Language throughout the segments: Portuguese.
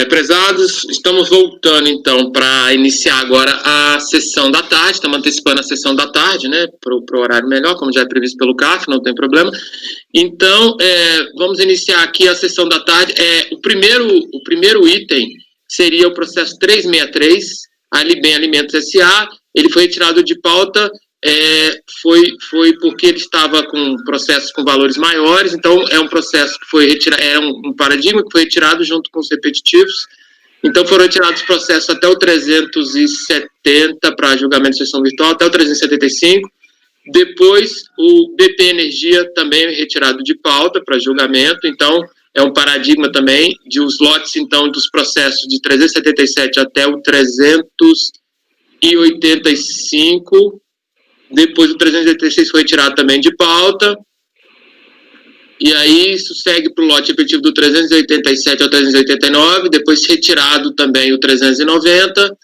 Prezados, estamos voltando então para iniciar agora a sessão da tarde, estamos antecipando a sessão da tarde, né, para o horário melhor, como já é previsto pelo CAF, não tem problema. Então, vamos iniciar aqui a sessão da tarde. O primeiro item seria o processo 363, Alibem Alimentos S.A., ele foi retirado de pauta, foi porque ele estava com processos com valores maiores, então é um processo que foi retirado, era um paradigma que foi retirado junto com os repetitivos, então foram retirados os processos até o 370 para julgamento de sessão virtual, até o 375, depois o BP Energia também é retirado de pauta para julgamento, então é um paradigma também de os lotes, então, dos processos de 377 até o 385, depois o 386 foi retirado também de pauta, e aí isso segue para o lote repetitivo do 387 ao 389, depois retirado também o 390,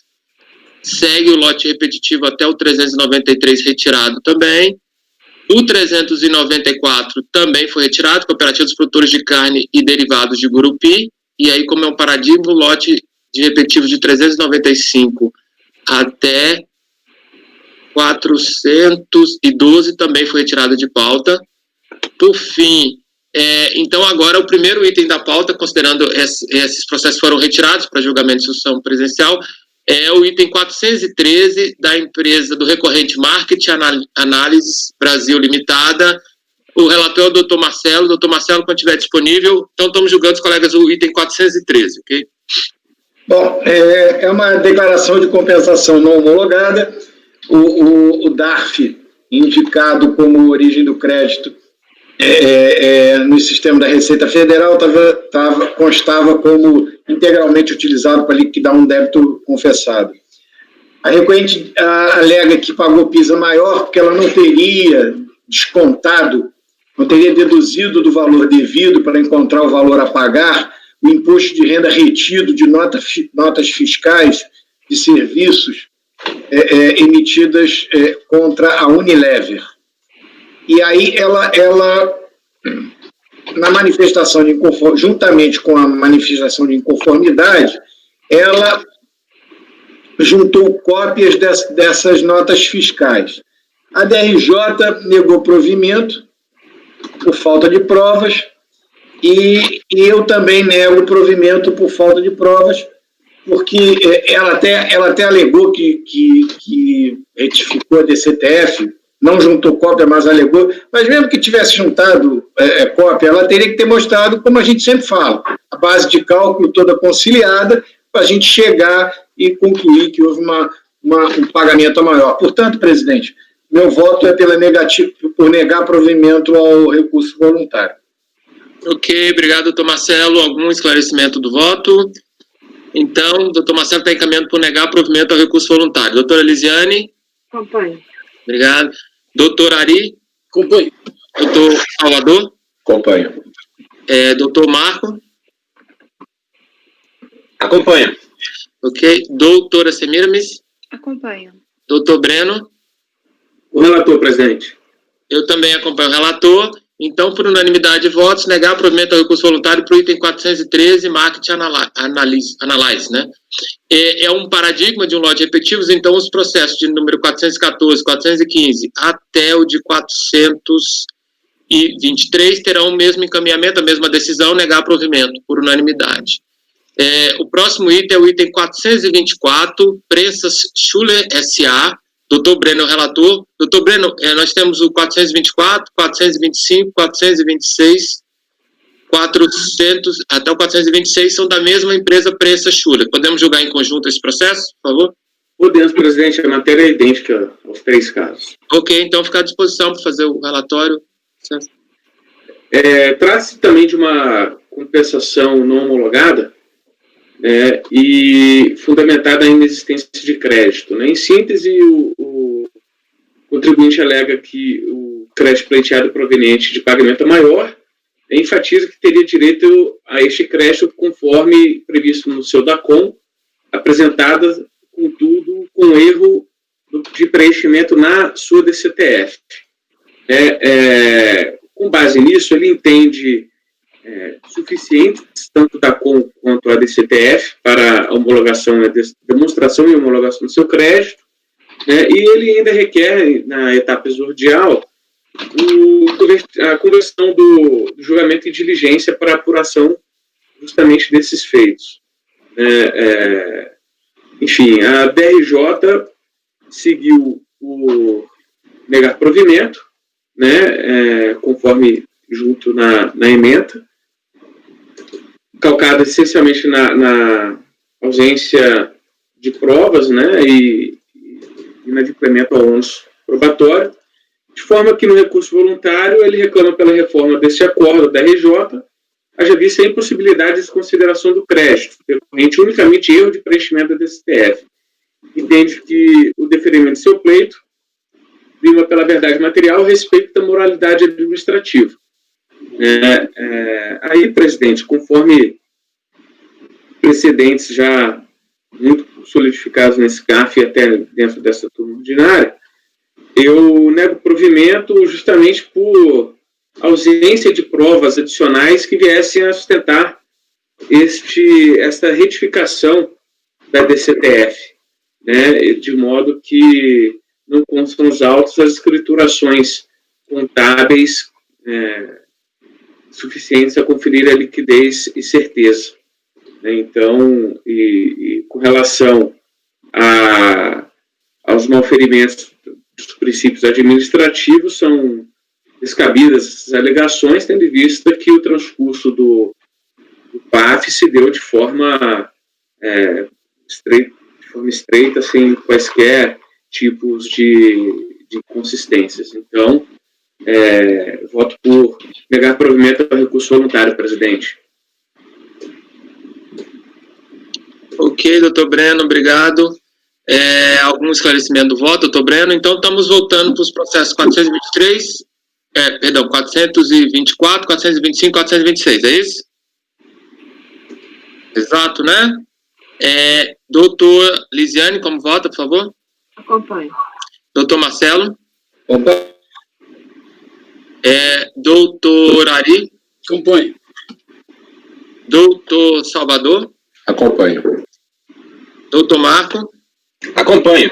segue o lote repetitivo até o 393 retirado também, o 394 também foi retirado, Cooperativa dos Produtores de Carne e Derivados de Gurupi, e aí como é um paradigma, o lote de repetitivo de 395 até 412 também foi retirado de pauta. Por fim, então agora o primeiro item da pauta, considerando esses processos foram retirados para julgamento de instrução presencial, é o item 413 da empresa do recorrente Marketing Análises Brasil Limitada. O relator é o doutor Marcelo. Doutor Marcelo, quando estiver disponível, então estamos julgando os colegas o item 413, ok? Bom, é uma declaração de compensação não homologada. O DARF, indicado como origem do crédito no sistema da Receita Federal, constava como integralmente utilizado para liquidar um débito confessado. A recorrente alega que pagou PISA maior porque ela não teria descontado, não teria deduzido do valor devido para encontrar o valor a pagar o imposto de renda retido de notas fiscais de serviços emitidas contra a Unilever. E aí ela na manifestação de inconformidade, juntamente com a manifestação de inconformidade, ela juntou cópias dessas notas fiscais. A DRJ negou provimento por falta de provas e eu também nego provimento por falta de provas, porque ela até alegou que retificou a DCTF, não juntou cópia, mas alegou, mas mesmo que tivesse juntado cópia, ela teria que ter mostrado, como a gente sempre fala, a base de cálculo toda conciliada, para a gente chegar e concluir que houve um pagamento maior. Portanto, presidente, meu voto é por negar provimento ao recurso voluntário. Ok, obrigado, doutor Marcelo. Algum esclarecimento do voto? Então, doutor Marcelo está encaminhando por negar provimento ao recurso voluntário. Doutora Elisiane? Acompanho. Obrigado. Doutor Ari? Acompanho. Doutor Salvador? Acompanho. Doutor Marco? Acompanho. Ok. Doutora Semiramis? Acompanho. Doutor Breno? O relator, presidente. Eu também acompanho o relator. Então, por unanimidade de votos, negar provimento ao recurso voluntário para o item 413, Marketing Analysis, né? É um paradigma de um lote de repetitivos, então os processos de número 414, 415 até o de 423 terão o mesmo encaminhamento, a mesma decisão, negar provimento, por unanimidade. O próximo item é o item 424, Prensas Schuller S.A., Doutor Breno é o relator. Doutor Breno, nós temos o 424, 425, 426, 400, até o 426 são da mesma empresa Prensas Schuller. Podemos julgar em conjunto esse processo, por favor? Podemos, presidente. A matéria é idêntica aos três casos. Ok, então fica à disposição para fazer o relatório. Trata-se também de uma compensação não homologada, e fundamentada em inexistência de crédito. Né? Em síntese, o contribuinte alega que o crédito pleiteado proveniente de pagamento maior, enfatiza que teria direito a este crédito conforme previsto no seu DACOM, apresentada, contudo, com erro de preenchimento na sua DCTF. Com base nisso, ele entende suficientes, tanto da COM quanto a DCTF, para a homologação, demonstração e homologação do seu crédito, né, e ele ainda requer, na etapa exordial, a conversão do julgamento em diligência para apuração justamente desses feitos. Enfim, a DRJ seguiu o negar provimento, né, conforme junto na ementa, calcada essencialmente na ausência de provas, né, e inadimplemento ao ônus probatório, de forma que no recurso voluntário ele reclama pela reforma desse acordo da RJ, haja vista a impossibilidade de desconsideração do crédito, decorrente unicamente erro de preenchimento da DCTF. Entende que o deferimento de seu pleito prima pela verdade material a respeito da moralidade administrativa. Aí, presidente, conforme precedentes já muito solidificados nesse CAF e até dentro dessa turma ordinária, eu nego provimento justamente por ausência de provas adicionais que viessem a sustentar esta retificação da DCTF, né, de modo que não constam os autos as escriturações contábeis suficientes a conferir a liquidez e certeza. Então, e com relação aos malferimentos dos princípios administrativos, são descabidas essas alegações, tendo em vista que o transcurso do PAF se deu de forma estreita, sem quaisquer tipos de inconsistências. Então, voto por negar provimento ao recurso voluntário, presidente. Ok, doutor Breno, obrigado. Algum esclarecimento do voto, doutor Breno? Então, estamos voltando para os processos 424, 425, 426, é isso? Exato, né? Doutor Lisiane, como vota, por favor? Acompanho. Doutor Marcelo? Acompanho. Doutor Ari? Acompanho. Doutor Salvador? Acompanho. Doutor Marco? Acompanho.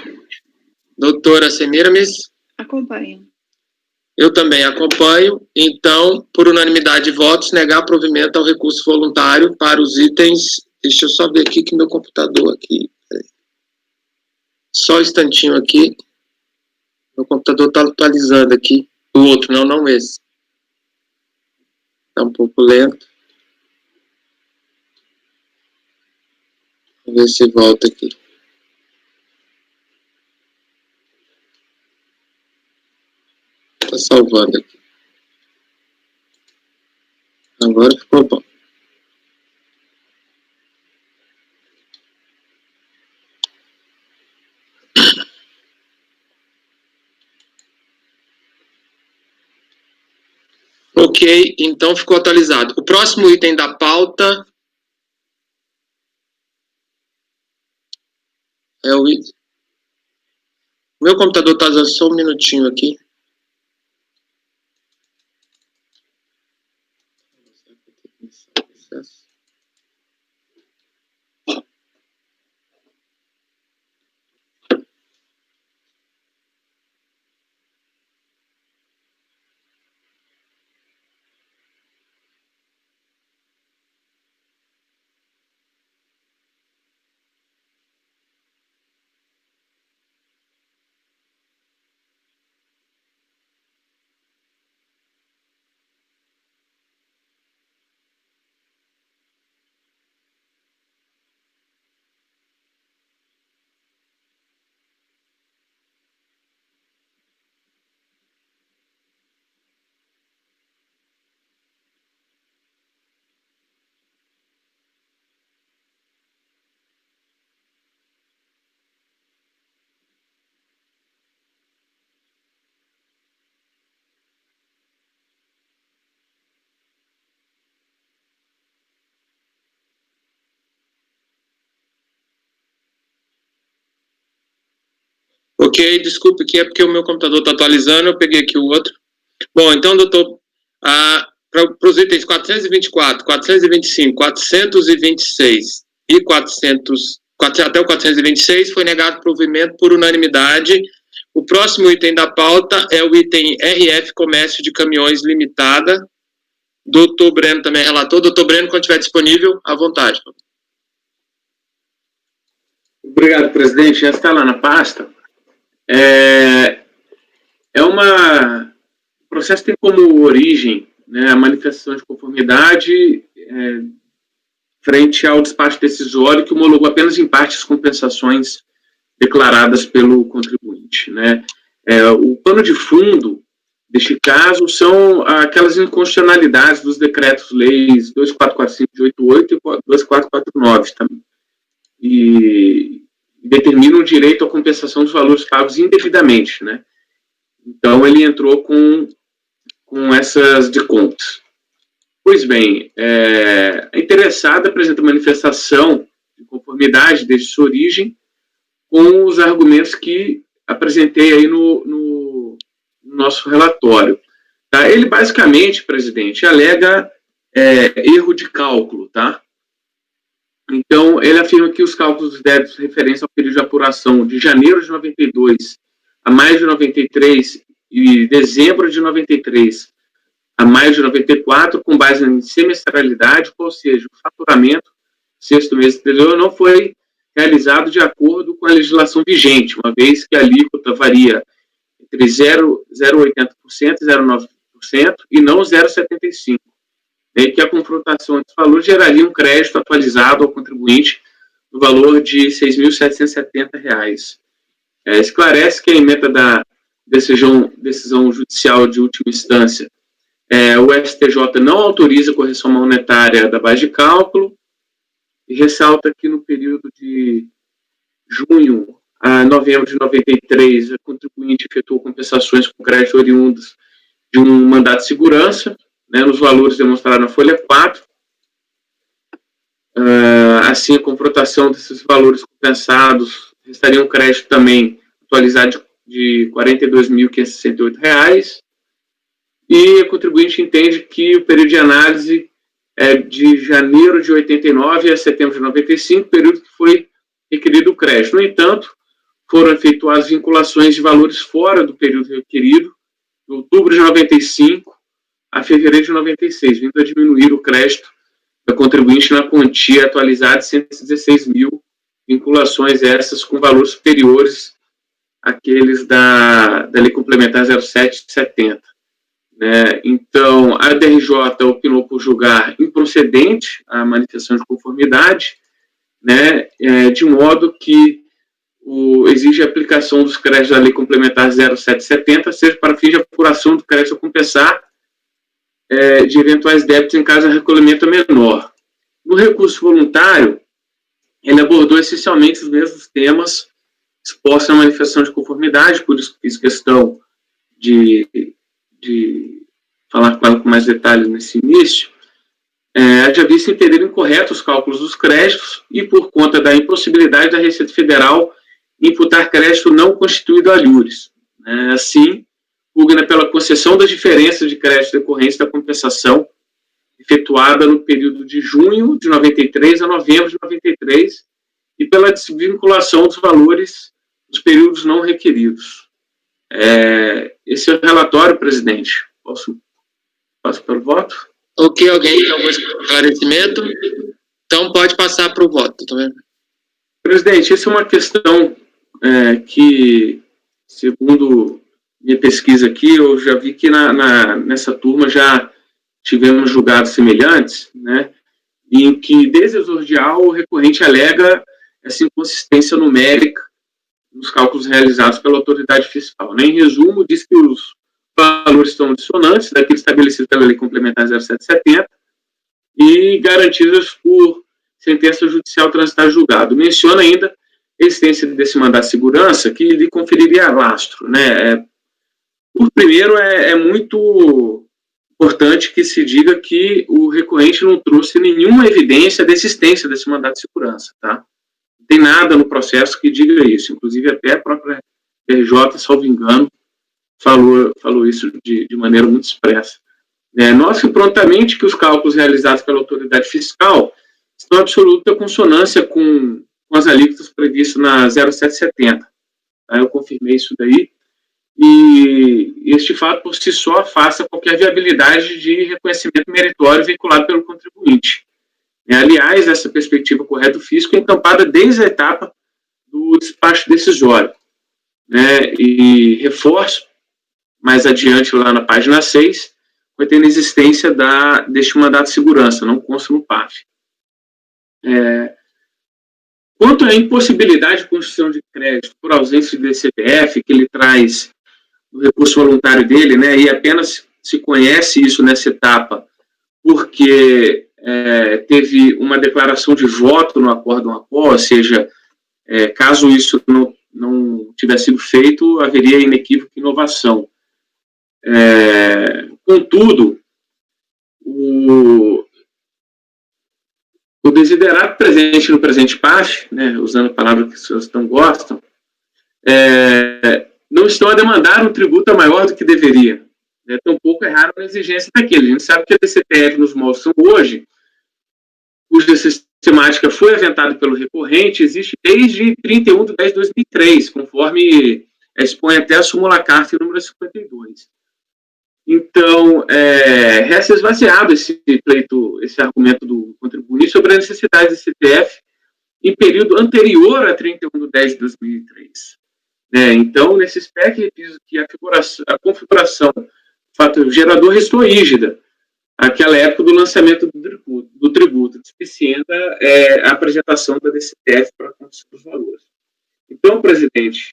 Doutora Semiramis? Acompanho. Eu também acompanho. Então, por unanimidade de votos, negar provimento ao recurso voluntário para os itens... Deixa eu só ver aqui que meu computador aqui... Só um instantinho aqui. Meu computador está atualizando aqui. O outro, não esse. Está um pouco lento. Vamos ver se volta aqui. Está salvando aqui. Agora ficou bom. Ok, então ficou atualizado. O próximo item da pauta é o item... Meu computador está dando só um minutinho aqui. Ok, desculpe que é porque o meu computador está atualizando, eu peguei aqui o outro. Bom, então, doutor, para os itens 424, 425, 426 e 400, até o 426 foi negado provimento por unanimidade. O próximo item da pauta é o item RF, Comércio de Caminhões Limitada. Doutor Breno também é relator. Doutor Breno, quando estiver disponível, à vontade. Obrigado, presidente. Já está lá na pasta. O processo tem como origem, né, a manifestação de conformidade frente ao despacho decisório que homologou apenas em parte as compensações declaradas pelo contribuinte, né. O pano de fundo deste caso são aquelas inconstitucionalidades dos decretos-leis 2445 de 88 e 2449 também, e determinam o direito à compensação dos valores pagos indevidamente, né. Então, ele entrou com essas de contas. Pois bem, a interessada apresenta manifestação de conformidade desde sua origem com os argumentos que apresentei aí no nosso relatório. Tá? Ele, basicamente, presidente, alega erro de cálculo, tá? Então, ele afirma que os cálculos dos débitos referentes ao período de apuração de janeiro de 92 a maio de 93 e dezembro de 93 a maio de 94, com base em semestralidade, ou seja, o faturamento sexto mês anterior não foi realizado de acordo com a legislação vigente, uma vez que a alíquota varia entre 0,80% e 0,9% e não 0,75%, e que a confrontação entre os valores geraria um crédito atualizado ao contribuinte no valor de R$ 6.770. Esclarece que a emenda da decisão judicial de última instância, o STJ não autoriza a correção monetária da base de cálculo e ressalta que no período de junho a novembro de 93, a contribuinte efetuou compensações com crédito oriundos de um mandato de segurança, né, nos valores demonstrados na folha 4. Assim, a confrontação desses valores compensados restaria um crédito também atualizado de R$ 42.568, e a contribuinte entende que o período de análise é de janeiro de 89 a setembro de 95, período que foi requerido o crédito. No entanto, foram efetuadas vinculações de valores fora do período requerido, de outubro de 95 a fevereiro de 96, vindo a diminuir o crédito da contribuinte na quantia atualizada de 116 mil, vinculações essas com valores superiores àqueles da Lei Complementar 0770. Né? Então, a DRJ opinou por julgar improcedente a manifestação de conformidade, né, de modo que exige a aplicação dos créditos da Lei Complementar 0770, seja para fim de apuração do crédito a compensar de eventuais débitos em caso de recolhimento menor. No recurso voluntário, ele abordou essencialmente os mesmos temas expostos na manifestação de conformidade, por isso fiz questão de falar com ela com mais detalhes nesse início. Haja visto entender incorreto os cálculos dos créditos e por conta da impossibilidade da Receita Federal imputar crédito não constituído a alhures. Assim, pugna pela concessão das diferenças de crédito decorrentes da compensação efetuada no período de junho de 93 a novembro de 93 e pela desvinculação dos valores dos períodos não requeridos. Esse é o relatório, presidente. Posso para o voto? Ok, alguém tem algum esclarecimento? Então pode passar para o voto. Tá vendo? Presidente, essa é uma questão que, segundo minha pesquisa aqui, eu já vi que nessa turma já tivemos julgados semelhantes, né, em que, desde exordial, o recorrente alega essa inconsistência numérica nos cálculos realizados pela autoridade fiscal. Né? Em resumo, diz que os valores estão dissonantes daqueles estabelecidos pela Lei Complementar 0770 e garantidos por sentença judicial transitada julgado. Menciona ainda a existência desse mandato de segurança que lhe conferiria lastro. Né? Por primeiro, é muito importante que se diga que o recorrente não trouxe nenhuma evidência da existência desse mandato de segurança. Tá? Não tem nada no processo que diga isso. Inclusive, até a própria RJ, salvo engano, falou isso de maneira muito expressa. Note prontamente que os cálculos realizados pela autoridade fiscal estão em absoluta consonância com as alíquotas previstas na 0770. Eu confirmei isso daí, e este fato por si só afasta qualquer viabilidade de reconhecimento meritório veiculado pelo contribuinte. Aliás, essa perspectiva correta do fisco é encampada desde a etapa do despacho decisório. E reforço, mais adiante lá na página 6, vai ter a existência deste mandato de segurança, não consta no PAF. Quanto à impossibilidade de construção de crédito por ausência de CPF, que ele traz no recurso voluntário dele, e apenas se conhece isso nessa etapa porque teve uma declaração de voto no acórdão após, ou seja, caso isso não tivesse sido feito, haveria inequívoca inovação. Contudo, o desiderato presente no presente PAF, usando a palavra que as pessoas não gostam, não estão a demandar um tributo maior do que deveria. Tampouco erraram na exigência daquele. A gente sabe que a DCTF nos moldes são hoje, cuja sistemática foi aventada pelo recorrente, existe desde 31/10/2003, conforme expõe até a súmula CARF número 52. Então, resta esvaziado esse argumento do contribuinte sobre a necessidade do CPF em período anterior a 31/10/2003. Então, nesse aspecto, repito que a configuração do fato gerador restou rígida àquela época do lançamento do tributo, despicienta a apresentação da DCTF para a condição dos valores. Então, presidente,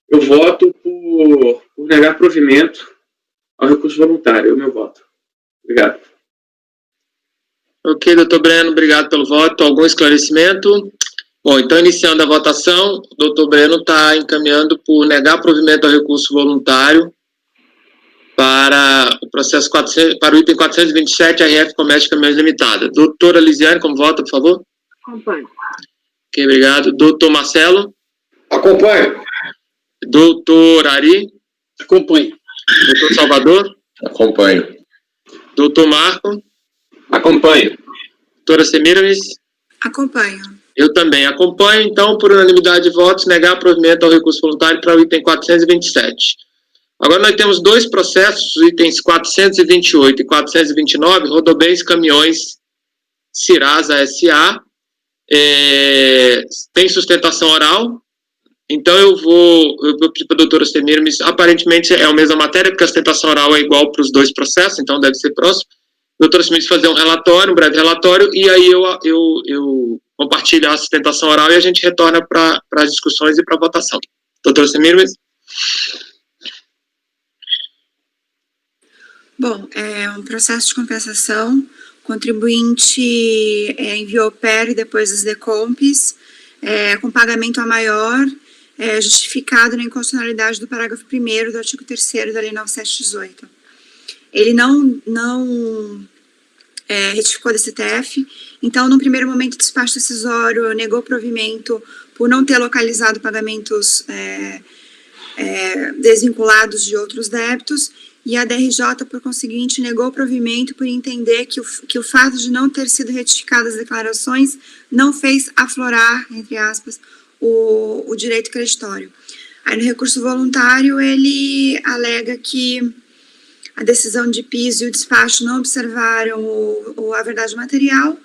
eu voto por negar provimento ao recurso voluntário. É o meu voto. Obrigado. Ok, doutor Breno, obrigado pelo voto. Algum esclarecimento? Bom, então, iniciando a votação, o doutor Breno está encaminhando por negar provimento ao recurso voluntário para o processo para o item 427, RF Comércio de Caminhões Limitada. Doutora Lisiane, como vota, por favor? Acompanho. Ok, obrigado. Doutor Marcelo? Acompanho. Doutor Ari? Acompanho. Doutor Salvador? Acompanho. Doutor Marco? Acompanho. Doutora Semiramis? Acompanho. Eu também acompanho. Então, por unanimidade de votos, negar provimento ao recurso voluntário para o item 427. Agora nós temos dois processos, os itens 428 e 429, Rodobens Caminhões Cirasa S.A. Tem sustentação oral. Então, eu vou pedir para a doutora Semiramis, aparentemente é a mesma matéria, porque a sustentação oral é igual para os dois processos, então deve ser próximo. Doutora Semiramis fazer um relatório, um breve relatório, e aí eu compartilho a sustentação oral e a gente retorna para as discussões e para a votação. Doutora Semiramis? Bom, é um processo de compensação. O contribuinte enviou PER e depois as DECOMPs, com pagamento a maior, justificado na inconstitucionalidade do parágrafo 1º do artigo 3º da Lei 9718. Ele não retificou a DCTF, então, num primeiro momento, o despacho decisório negou provimento por não ter localizado pagamentos desvinculados de outros débitos, e a DRJ, por conseguinte, negou provimento por entender que o fato de não ter sido retificadas as declarações não fez aflorar, entre aspas, o direito creditório. Aí, no recurso voluntário, ele alega que a decisão de piso e o despacho não observaram a verdade material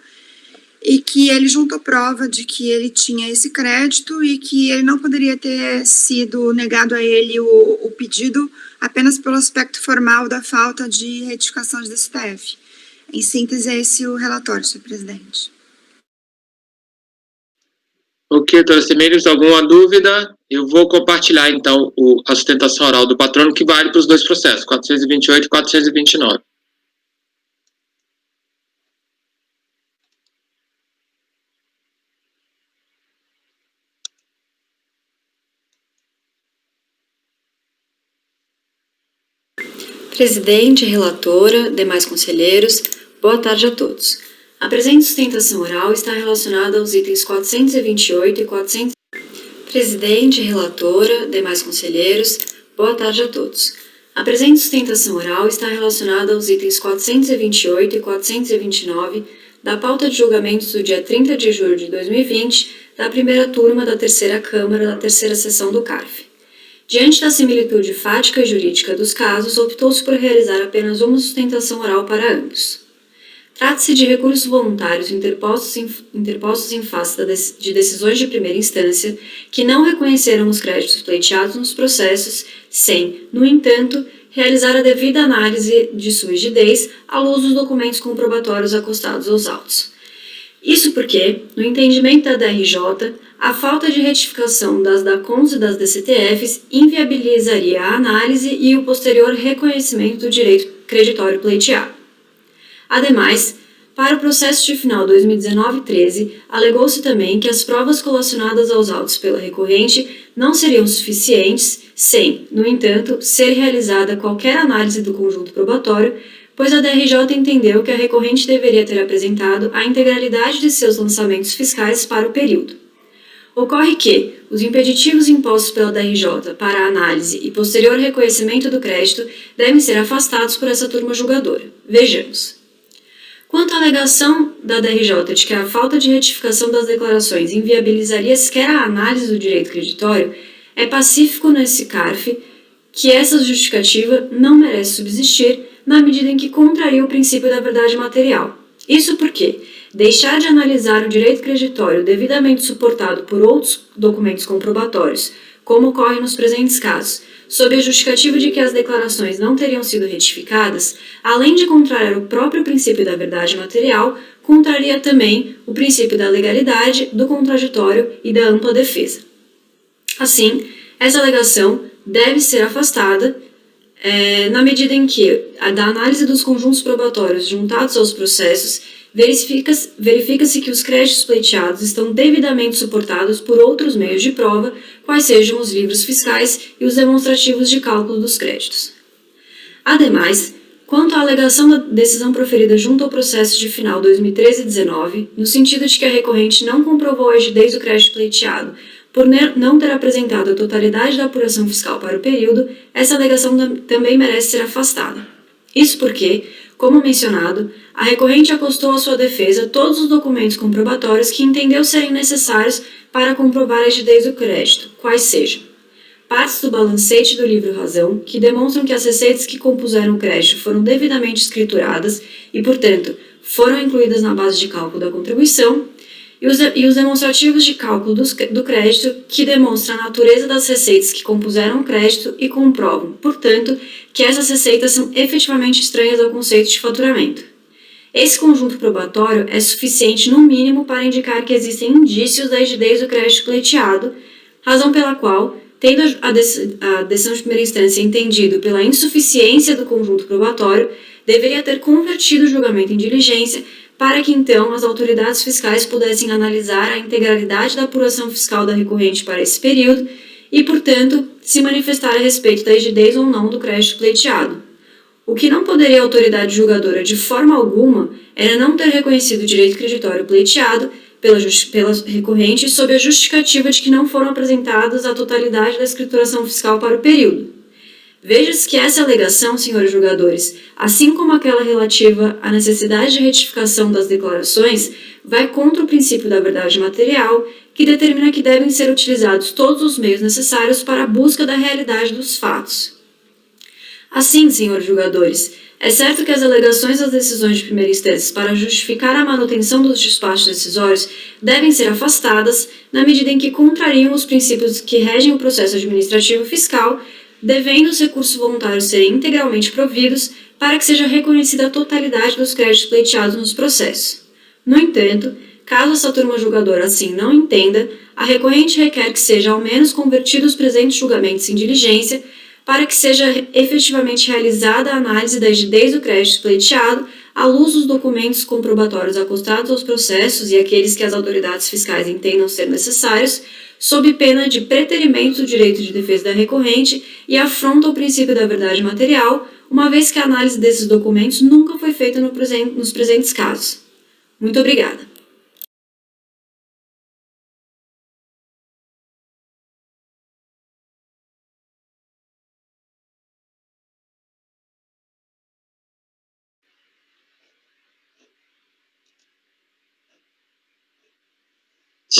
e que ele juntou prova de que ele tinha esse crédito e que ele não poderia ter sido negado a ele o pedido apenas pelo aspecto formal da falta de retificação de DCTF. Em síntese, é esse o relatório, senhor presidente. Ok, doutora Semiramis, alguma dúvida? Eu vou compartilhar, então, a sustentação oral do patrono, que vale para os dois processos, 428 e 429. Presidente, relatora, demais conselheiros, boa tarde a todos. A presente sustentação oral está relacionada aos itens 428 e 400. Presidente, relatora, demais conselheiros, boa tarde a todos. A presente sustentação oral está relacionada aos itens 428 e 429 da pauta de julgamentos do dia 30 de julho de 2020 da primeira turma da terceira Câmara da terceira sessão do CARF. Diante da similitude fática e jurídica dos casos, optou-se por realizar apenas uma sustentação oral para ambos. Trata-se de recursos voluntários interpostos em face de decisões de primeira instância que não reconheceram os créditos pleiteados nos processos, sem, no entanto, realizar a devida análise de sua rigidez à luz dos documentos comprobatórios acostados aos autos. Isso porque, no entendimento da DRJ, a falta de retificação das DACONs e das DCTFs inviabilizaria a análise e o posterior reconhecimento do direito creditório pleiteado. Ademais, para o processo de final 2019-13, alegou-se também que as provas colacionadas aos autos pela recorrente não seriam suficientes sem, no entanto, ser realizada qualquer análise do conjunto probatório, pois a DRJ entendeu que a recorrente deveria ter apresentado a integralidade de seus lançamentos fiscais para o período. Ocorre que os impeditivos impostos pela DRJ para a análise e posterior reconhecimento do crédito devem ser afastados por essa turma julgadora. Vejamos. Quanto à alegação da DRJ de que a falta de retificação das declarações inviabilizaria sequer a análise do direito creditório, é pacífico nesse CARF que essa justificativa não merece subsistir na medida em que contraria o princípio da verdade material. Isso porque deixar de analisar o direito creditório devidamente suportado por outros documentos comprobatórios, como ocorre nos presentes casos, sob a justificativa de que as declarações não teriam sido retificadas, além de contrariar o próprio princípio da verdade material, contraria também o princípio da legalidade, do contraditório e da ampla defesa. Assim, essa alegação deve ser afastada na medida em que, da análise dos conjuntos probatórios juntados aos processos, verifica-se que os créditos pleiteados estão devidamente suportados por outros meios de prova, quais sejam os livros fiscais e os demonstrativos de cálculo dos créditos. Ademais, quanto à alegação da decisão proferida junto ao processo de final 2013-19, no sentido de que a recorrente não comprovou a rigidez do crédito pleiteado por não ter apresentado a totalidade da apuração fiscal para o período, essa alegação também merece ser afastada. Isso porque, como mencionado, a recorrente acostou à sua defesa todos os documentos comprobatórios que entendeu serem necessários para comprovar a rigidez do crédito, quais sejam partes do balancete do livro Razão, que demonstram que as receitas que compuseram o crédito foram devidamente escrituradas e, portanto, foram incluídas na base de cálculo da contribuição, e os demonstrativos de cálculo do crédito, que demonstram a natureza das receitas que compuseram o crédito e comprovam, portanto, que essas receitas são efetivamente estranhas ao conceito de faturamento. Esse conjunto probatório é suficiente, no mínimo, para indicar que existem indícios da rigidez do crédito pleiteado, razão pela qual, tendo a decisão de primeira instância entendido pela insuficiência do conjunto probatório, deveria ter convertido o julgamento em diligência para que, então, as autoridades fiscais pudessem analisar a integralidade da apuração fiscal da recorrente para esse período e, portanto, se manifestar a respeito da rigidez ou não do crédito pleiteado. O que não poderia a autoridade julgadora de forma alguma era não ter reconhecido o direito creditório pleiteado pela recorrente sob a justificativa de que não foram apresentadas a totalidade da escrituração fiscal para o período. Veja-se que essa alegação, senhores julgadores, assim como aquela relativa à necessidade de retificação das declarações, vai contra o princípio da verdade material, que determina que devem ser utilizados todos os meios necessários para a busca da realidade dos fatos. Assim, senhores julgadores, é certo que as alegações das decisões de primeira instância para justificar a manutenção dos despachos decisórios devem ser afastadas na medida em que contrariam os princípios que regem o processo administrativo fiscal, devendo os recursos voluntários serem integralmente providos para que seja reconhecida a totalidade dos créditos pleiteados nos processos. No entanto, caso essa turma julgadora assim não entenda, a recorrente requer que seja ao menos convertidos os presentes julgamentos em diligência para que seja efetivamente realizada a análise da rigidez do crédito pleiteado à luz dos documentos comprobatórios acostados aos processos e aqueles que as autoridades fiscais entendam ser necessários, sob pena de preterimento do direito de defesa da recorrente e afronta ao princípio da verdade material, uma vez que a análise desses documentos nunca foi feita nos presentes casos. Muito obrigada.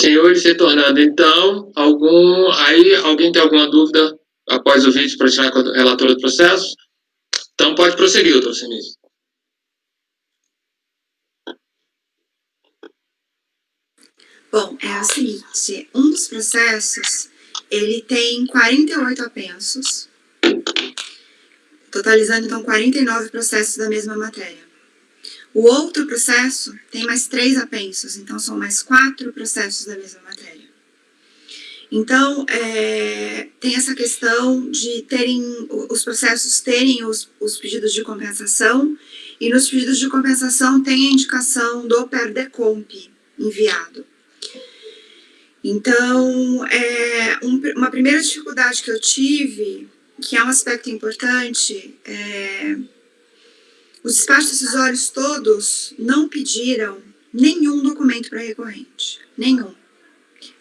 Senhores, retornando, então, alguém tem alguma dúvida após o vídeo para tirar com a relatora do processo? Então, pode prosseguir, doutor Sinistro. Bom, é o seguinte, um dos processos, ele tem 48 apensos, totalizando, então, 49 processos da mesma matéria. O outro processo tem mais 3 apensos, então são mais 4 processos da mesma matéria. Então, tem essa questão de os processos terem os pedidos de compensação, e nos pedidos de compensação tem a indicação do PERDECOMP enviado. Então, uma primeira dificuldade que eu tive, que é um aspecto importante, os despachos decisórios todos não pediram nenhum documento para recorrente, nenhum.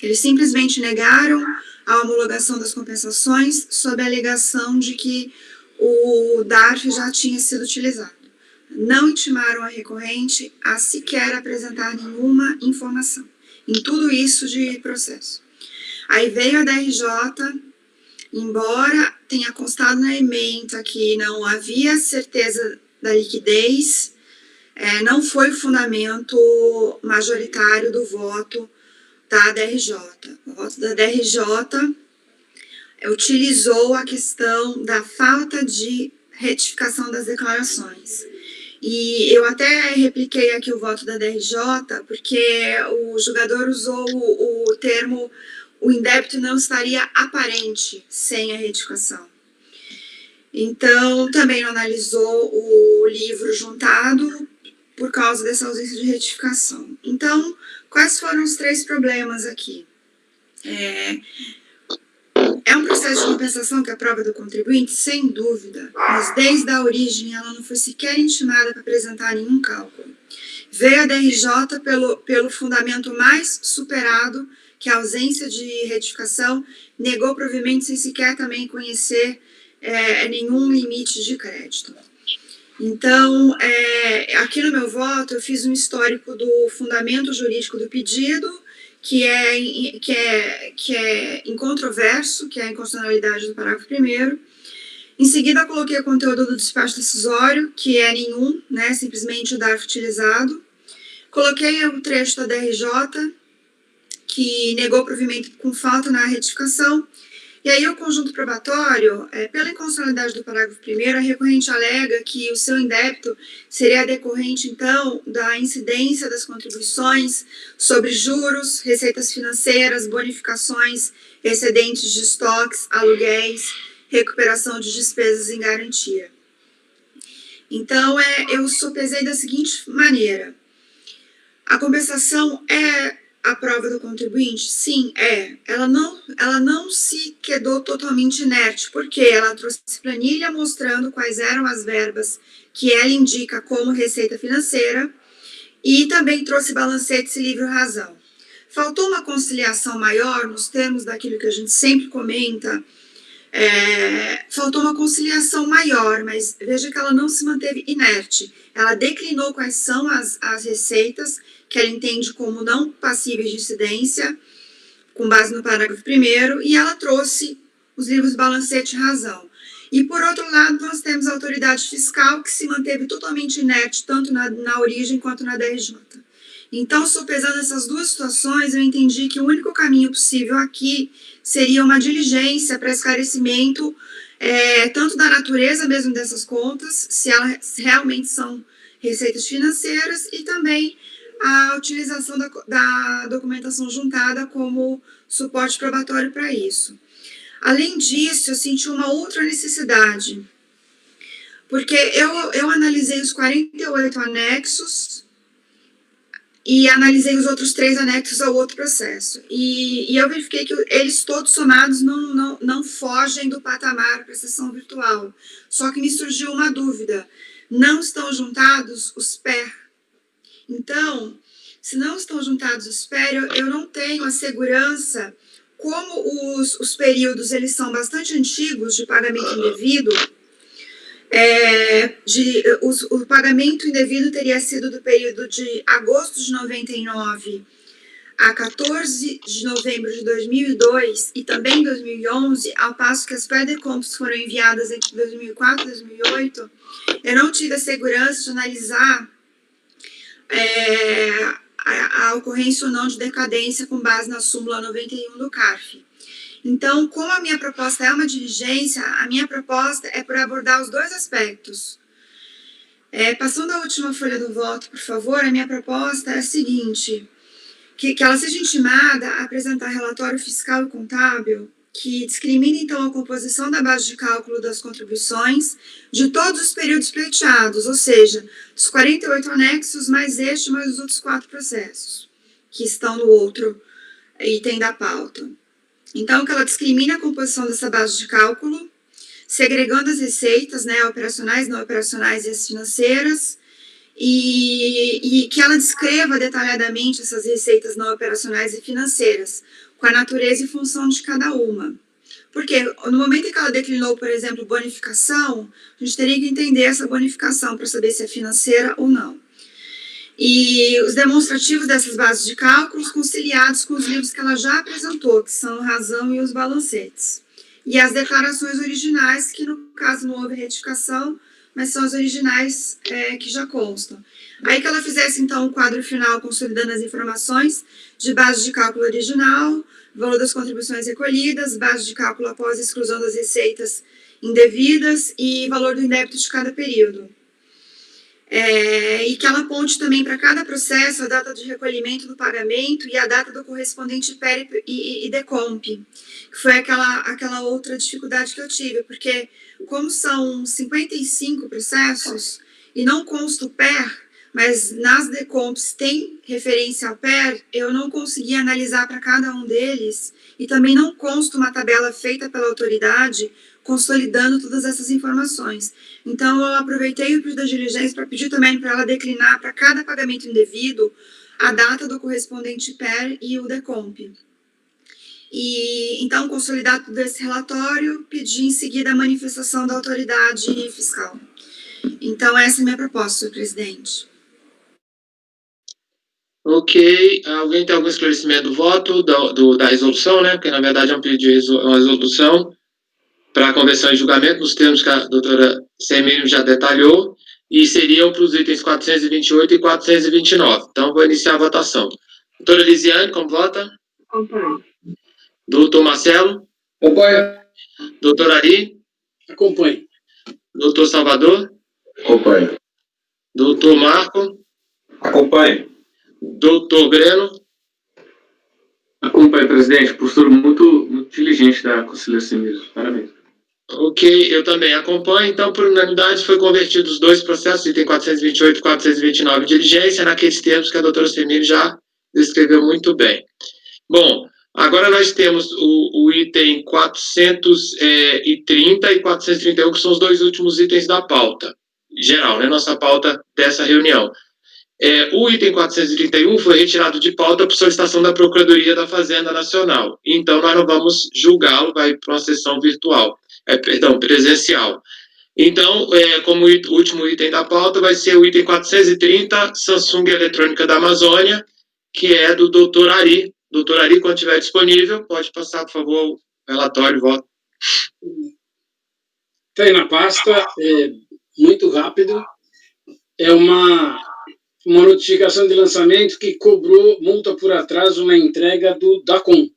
Eles simplesmente negaram a homologação das compensações sob a alegação de que o DARF já tinha sido utilizado. Não intimaram a recorrente a sequer apresentar nenhuma informação em tudo isso de processo. Aí veio a DRJ, embora tenha constado na ementa que não havia certeza da liquidez, não foi o fundamento majoritário do voto da DRJ. O voto da DRJ utilizou a questão da falta de retificação das declarações. E eu até repliquei aqui o voto da DRJ, porque o julgador usou o termo o indébito não estaria aparente sem a retificação. Então, também não analisou o livro juntado por causa dessa ausência de retificação. Então, quais foram os 3 problemas aqui? É um processo de compensação que é a prova do contribuinte? Sem dúvida, mas desde a origem ela não foi sequer intimada para apresentar nenhum cálculo. Veio a DRJ pelo fundamento mais superado, que é a ausência de retificação, negou provimento sem sequer também conhecer nenhum limite de crédito. Então, aqui no meu voto, eu fiz um histórico do fundamento jurídico do pedido, que é incontroverso, que é a inconstitucionalidade do parágrafo 1º. Em seguida, coloquei o conteúdo do despacho decisório, que é nenhum, né, simplesmente o DARF utilizado. Coloquei o trecho da DRJ, que negou provimento com falta na retificação. E aí, o conjunto probatório, pela inconstitucionalidade do parágrafo 1º, a recorrente alega que o seu indébito seria decorrente, então, da incidência das contribuições sobre juros, receitas financeiras, bonificações, excedentes de estoques, aluguéis, recuperação de despesas em garantia. Então, eu sopesei da seguinte maneira: a compensação é a prova do contribuinte? Sim, ela não se quedou totalmente inerte, porque ela trouxe planilha mostrando quais eram as verbas que ela indica como receita financeira e também trouxe balancetes e livro-razão. Faltou uma conciliação maior nos termos daquilo que a gente sempre comenta, faltou uma conciliação maior, mas veja que ela não se manteve inerte. Ela declinou quais são as receitas que ela entende como não passíveis de incidência, com base no parágrafo 1º, e ela trouxe os livros balancete e razão. E, por outro lado, nós temos a autoridade fiscal, que se manteve totalmente inerte, tanto na origem quanto na DRJ. Então, sopesando essas duas situações, eu entendi que o único caminho possível aqui seria uma diligência para esclarecimento, tanto da natureza mesmo dessas contas, se elas realmente são receitas financeiras, e também a utilização da documentação juntada como suporte probatório para isso. Além disso, eu senti uma outra necessidade, porque eu analisei os 48 anexos e analisei os outros 3 anexos ao outro processo. E eu verifiquei que eles todos somados não fogem do patamar para a sessão virtual. Só que me surgiu uma dúvida: não estão juntados os PER? Então, se não estão juntados os PER, eu não tenho a segurança, como os períodos eles são bastante antigos de pagamento indevido, o pagamento indevido teria sido do período de agosto de 99 a 14 de novembro de 2002 e também 2011, ao passo que as pré-decompos foram enviadas entre 2004 e 2008, eu não tive a segurança de analisar a ocorrência ou não de decadência com base na súmula 91 do CARF. Então, como a minha proposta é uma diligência, a minha proposta é por abordar os dois aspectos. Passando a última folha do voto, por favor, a minha proposta é a seguinte, que ela seja intimada a apresentar relatório fiscal e contábil que discrimine, então, a composição da base de cálculo das contribuições de todos os períodos pleiteados, ou seja, dos 48 anexos, mais este, mais os outros 4 processos, que estão no outro item da pauta. Então, que ela discrimine a composição dessa base de cálculo, segregando as receitas, né, operacionais, não operacionais e as financeiras, e que ela descreva detalhadamente essas receitas não operacionais e financeiras, com a natureza e função de cada uma. Porque no momento em que ela declinou, por exemplo, bonificação, a gente teria que entender essa bonificação para saber se é financeira ou não. E os demonstrativos dessas bases de cálculos conciliados com os livros que ela já apresentou, que são Razão e os Balancetes. E as declarações originais, que no caso não houve retificação, mas são as originais que já constam. Aí que ela fizesse, então, o quadro final consolidando as informações de base de cálculo original, valor das contribuições recolhidas, base de cálculo após a exclusão das receitas indevidas e valor do indébito de cada período. E que ela aponte também para cada processo a data de recolhimento do pagamento e a data do correspondente PER e DECOMP, que foi aquela outra dificuldade que eu tive, porque como são 55 processos e não consta o PER, mas nas DECOMPs tem referência ao PER, eu não consegui analisar para cada um deles e também não consta uma tabela feita pela autoridade consolidando todas essas informações. Então, eu aproveitei o pedido da diligência para pedir também para ela declinar para cada pagamento indevido a data do correspondente PER e o DECOMP. E, então, consolidar todo esse relatório, pedir em seguida a manifestação da autoridade fiscal. Então, essa é a minha proposta, senhor presidente. Ok. Alguém tem algum esclarecimento do voto, da resolução, né? Porque, na verdade, é um pedido de uma resolução para a conversão em julgamento, nos termos que a doutora Semírio já detalhou, e seriam para os itens 428 e 429. Então, vou iniciar a votação. Doutora Lisiane, como vota? Acompanho. Doutor Marcelo? Acompanho. Doutor Ari? Acompanho. Doutor Salvador? Acompanho. Doutor Marco? Acompanho. Doutor Breno? Acompanho, presidente. Postura muito inteligente da conselheira Semírio. Parabéns. Ok, eu também acompanho. Então, por unanimidade, foi convertido os dois processos, item 428 e 429 de diligência, naqueles termos que a doutora Semírio já descreveu muito bem. Bom, agora nós temos o item 430 e 431, que são os dois últimos itens da pauta geral, né? Nossa pauta dessa reunião. O item 431 foi retirado de pauta por solicitação da Procuradoria da Fazenda Nacional. Então, nós não vamos julgá-lo, vai para uma sessão virtual. Presencial. Então, como último item da pauta, vai ser o item 430, Samsung Eletrônica da Amazônia, que é do doutor Ari. Doutor Ari, quando estiver disponível, pode passar, por favor, o relatório e voto. Está aí na pasta, muito rápido. É uma notificação de lançamento que cobrou multa por atraso na entrega do DACOM.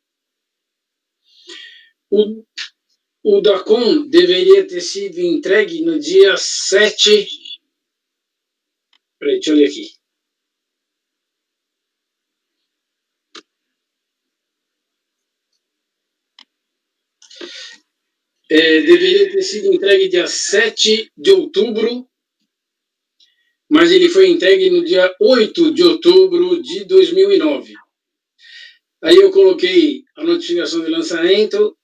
O DACOM deveria ter sido entregue no dia 7... Peraí, deixa eu ler aqui. Deveria ter sido entregue dia 7 de outubro, mas ele foi entregue no dia 8 de outubro de 2009. Aí eu coloquei a notificação de lançamento,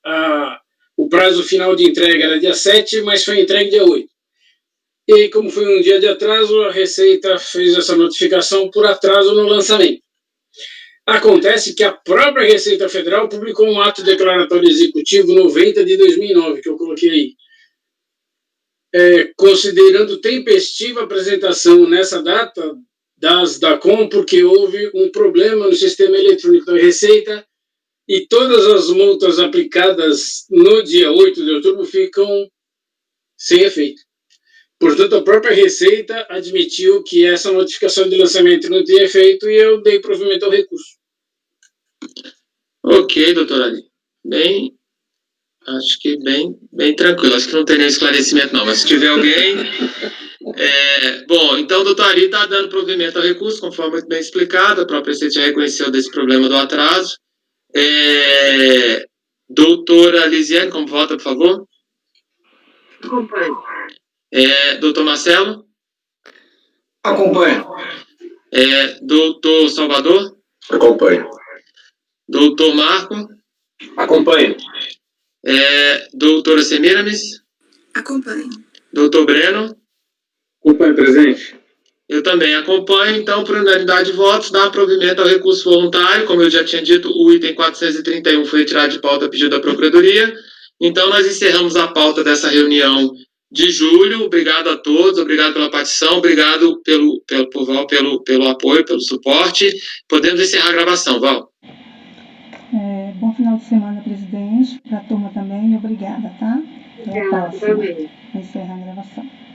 o prazo final de entrega era dia 7, mas foi entregue dia 8. E como foi um dia de atraso, a Receita fez essa notificação por atraso no lançamento. Acontece que a própria Receita Federal publicou um ato declaratório executivo 90 de 2009, que eu coloquei aí. Considerando tempestiva a apresentação nessa data das DACOM, porque houve um problema no sistema eletrônico da Receita e todas as multas aplicadas no dia 8 de outubro ficam sem efeito. Portanto, a própria Receita admitiu que essa notificação de lançamento não tinha efeito e eu dei provimento ao recurso. Ok, doutor Ali. Acho que bem tranquilo. Acho que não tem nenhum esclarecimento, não. Mas se tiver alguém... bom, então o doutor Ali está dando provimento ao recurso, conforme muito bem explicado. A própria Receita já reconheceu desse problema do atraso. Doutora Lisiane, como vota, por favor? Acompanho. Doutor Marcelo? Acompanho. Doutor Salvador? Acompanho. Doutor Marco? Acompanho. Doutora Semiramis? Acompanho. Doutor Breno? Acompanho, presente. Eu também acompanho, então, por unanimidade de votos, dá provimento ao recurso voluntário. Como eu já tinha dito, o item 431 foi retirado de pauta a pedido da Procuradoria. Então, nós encerramos a pauta dessa reunião de julho. Obrigado a todos, obrigado pela participação, obrigado pelo apoio, pelo suporte. Podemos encerrar a gravação, Val. Bom final de semana, presidente, para a turma também, e obrigada, tá? Até a próxima. Vou encerrar a gravação.